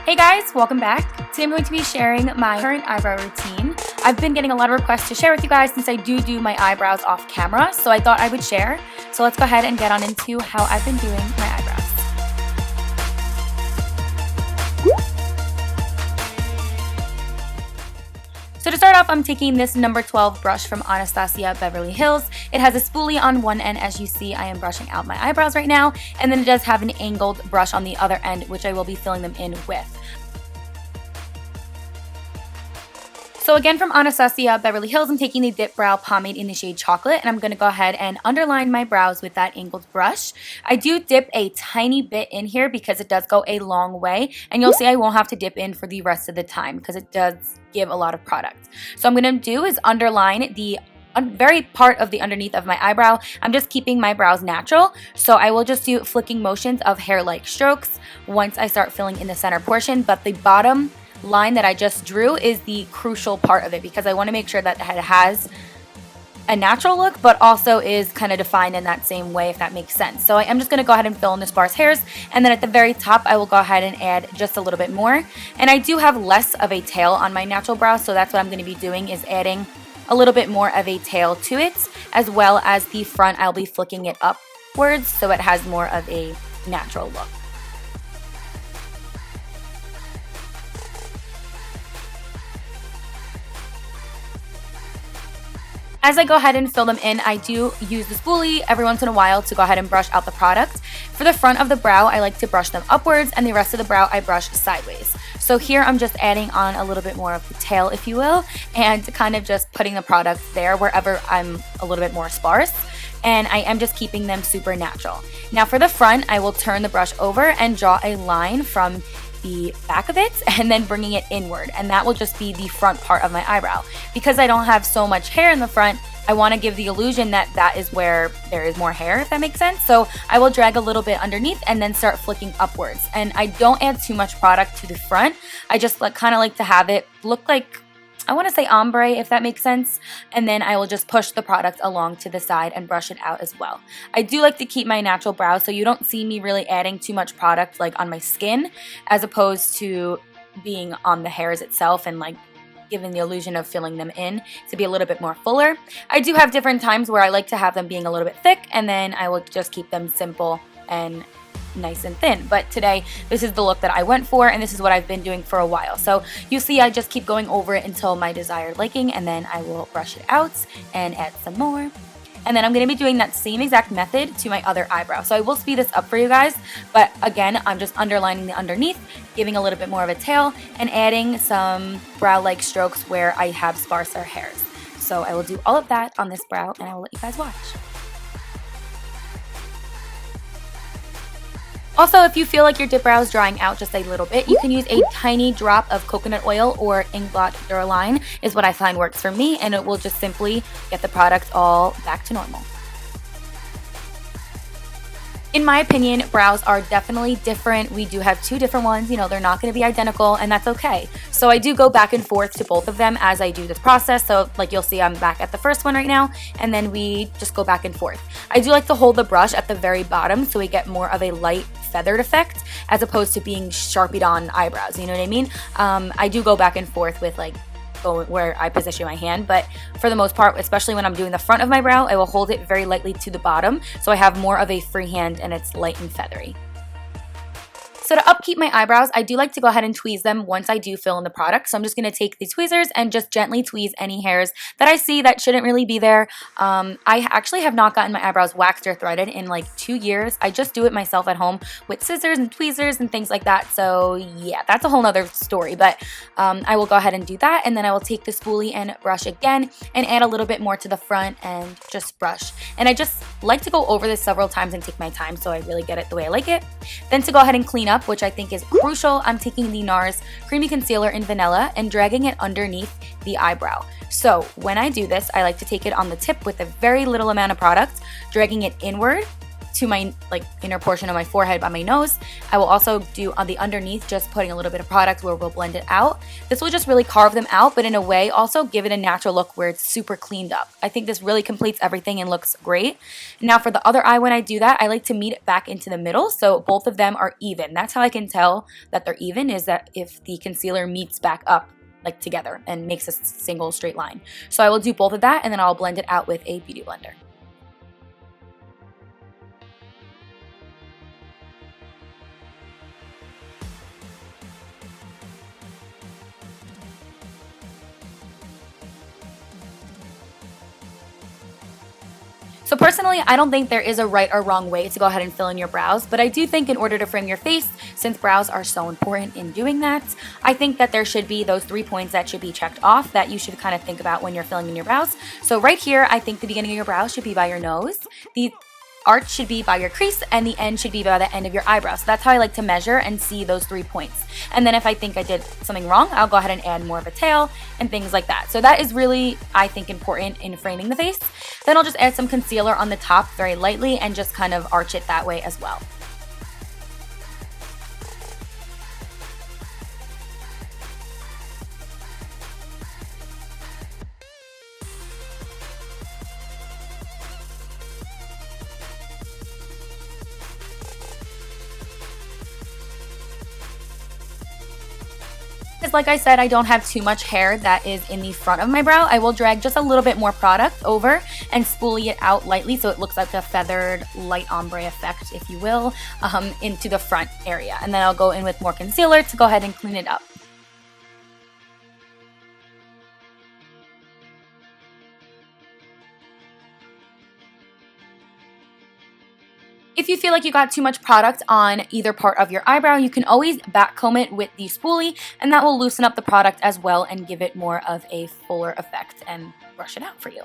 Hey guys, welcome back. Today I'm going to be sharing my current eyebrow routine. I've been getting a lot of requests to share with you guys since I do my eyebrows off camera, so I thought I would share. So let's go ahead and get on into how I've been doing my eyebrows. So to start off, I'm taking this number 12 brush from Anastasia Beverly Hills. It has a spoolie on one end. As you see, I am brushing out my eyebrows right now, and then it does have an angled brush on the other end, which I will be filling them in with. So again, from Anastasia Beverly Hills, I'm taking the Dip Brow Pomade in the shade Chocolate, and I'm going to go ahead and underline my brows with that angled brush. I do dip a tiny bit in here because it does go a long way, and you'll see I won't have to dip in for the rest of the time because it does give a lot of product. So I'm going to do is underline the very part of the underneath of my eyebrow. I'm just keeping my brows natural, so I will just do flicking motions of hair-like strokes once I start filling in the center portion, but the bottom line that I just drew is the crucial part of it because I want to make sure that it has a natural look but also is kind of defined in that same way, if that makes sense. So I'm just going to go ahead and fill in the sparse hairs, and then at the very top I will go ahead and add just a little bit more. And I do have less of a tail on my natural brow, so that's what I'm going to be doing, is adding a little bit more of a tail to it, as well as the front I'll be flicking it upwards so it has more of a natural look. As I go ahead and fill them in, I do use the spoolie every once in a while to go ahead and brush out the product. For the front of the brow, I like to brush them upwards, and the rest of the brow I brush sideways. So here I'm just adding on a little bit more of the tail, if you will, and kind of just putting the product there wherever I'm a little bit more sparse. And I am just keeping them super natural. Now for the front, I will turn the brush over and draw a line from the back of it and then bringing it inward, and that will just be the front part of my eyebrow. Because I don't have so much hair in the front, I want to give the illusion that that is where there is more hair, if that makes sense. So I will drag a little bit underneath and then start flicking upwards, and I don't add too much product to the front. I just kind of like to have it look like, I want to say ombre, if that makes sense, and then I will just push the product along to the side and brush it out as well. I do like to keep my natural brow, so you don't see me really adding too much product like on my skin, as opposed to being on the hairs itself and like giving the illusion of filling them in to be a little bit more fuller. I do have different times where I like to have them being a little bit thick, and then I will just keep them simple and nice and thin. But today, this is the look that I went for, and this is what I've been doing for a while. So you see I just keep going over it until my desired liking, and then I will brush it out and add some more. And then I'm going to be doing that same exact method to my other eyebrow. So I will speed this up for you guys, but again, I'm just underlining the underneath, giving a little bit more of a tail, and adding some brow-like strokes where I have sparser hairs. So I will do all of that on this brow, and I will let you guys watch. Also, if you feel like your dip brow is drying out just a little bit, you can use a tiny drop of coconut oil or Inkblot Duraline is what I find works for me, and it will just simply get the product all back to normal. In my opinion, brows are definitely different. We do have two different ones, you know, they're not going to be identical, and that's okay. So I do go back and forth to both of them as I do this process. So like you'll see I'm back at the first one right now, and then we just go back and forth. I do like to hold the brush at the very bottom so we get more of a light feathered effect as opposed to being sharpied on eyebrows, you know what I mean? I do go back and forth with like where I position my hand, but for the most part, especially when I'm doing the front of my brow, I will hold it very lightly to the bottom so I have more of a free hand and it's light and feathery. So to upkeep my eyebrows, I do like to go ahead and tweeze them once I do fill in the product. So I'm just going to take these tweezers and just gently tweeze any hairs that I see that shouldn't really be there. I actually have not gotten my eyebrows waxed or threaded in like 2 years. I just do it myself at home with scissors and tweezers and things like that. So yeah, that's a whole nother story, but I will go ahead and do that. And then I will take the spoolie and brush again and add a little bit more to the front and just brush. And I just like to go over this several times and take my time so I really get it the way I like it. Then to go ahead and clean up, which I think is crucial, I'm taking the Nars Creamy Concealer in Vanilla and dragging it underneath the eyebrow. So when I do this, I like to take it on the tip with a very little amount of product, dragging it inward, to my inner portion of my forehead by my nose. I will also do on the underneath, just putting a little bit of product where we'll blend it out. This will just really carve them out, but in a way also give it a natural look where it's super cleaned up. I think this really completes everything and looks great. Now for the other eye, when I do that, I like to meet it back into the middle so both of them are even. That's how I can tell that they're even, is that if the concealer meets back up together and makes a single straight line. So I will do both of that, and then I'll blend it out with a beauty blender. So personally, I don't think there is a right or wrong way to go ahead and fill in your brows, but I do think in order to frame your face, since brows are so important in doing that, I think that there should be those 3 points that should be checked off that you should kind of think about when you're filling in your brows. So right here, I think the beginning of your brow should be by your nose. The arch should be by your crease, and the end should be by the end of your eyebrow. So that's how I like to measure and see those 3 points. And then if I think I did something wrong, I'll go ahead and add more of a tail and things like that. So that is really, I think, important in framing the face. Then I'll just add some concealer on the top very lightly and just kind of arch it that way as well. Because like I said, I don't have too much hair that is in the front of my brow. I will drag just a little bit more product over and spoolie it out lightly so it looks like a feathered light ombre effect, if you will, into the front area. And then I'll go in with more concealer to go ahead and clean it up. If you feel like you got too much product on either part of your eyebrow, you can always back comb it with the spoolie, and that will loosen up the product as well and give it more of a fuller effect and brush it out for you.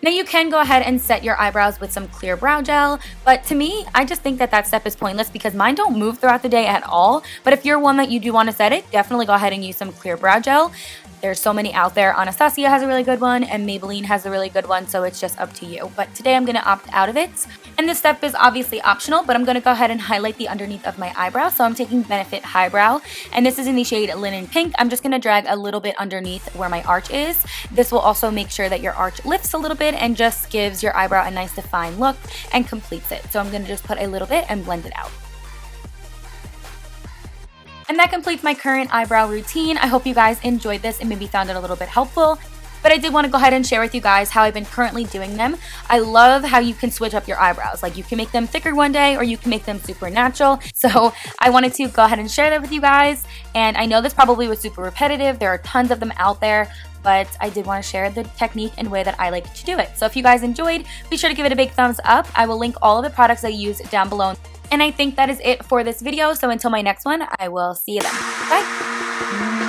Now you can go ahead and set your eyebrows with some clear brow gel, but to me, I just think that that step is pointless because mine don't move throughout the day at all. But if you're one that you do want to set it, definitely go ahead and use some clear brow gel. There's so many out there. Anastasia has a really good one and Maybelline has a really good one, so it's just up to you. But today I'm going to opt out of it. And this step is obviously optional, but I'm going to go ahead and highlight the underneath of my eyebrow. So I'm taking Benefit Highbrow, and this is in the shade Linen Pink. I'm just going to drag a little bit underneath where my arch is. This will also make sure that your arch lifts a little bit and just gives your eyebrow a nice defined look and completes it. So I'm going to just put a little bit and blend it out. And that completes my current eyebrow routine. I hope you guys enjoyed this and maybe found it a little bit helpful. But I did want to go ahead and share with you guys how I've been currently doing them. I love how you can switch up your eyebrows. Like you can make them thicker one day or you can make them super natural. So I wanted to go ahead and share that with you guys. And I know this probably was super repetitive. There are tons of them out there, but I did want to share the technique and way that I like to do it. So if you guys enjoyed, be sure to give it a big thumbs up. I will link all of the products I use down below. And I think that is it for this video. So until my next one, I will see you then. Bye.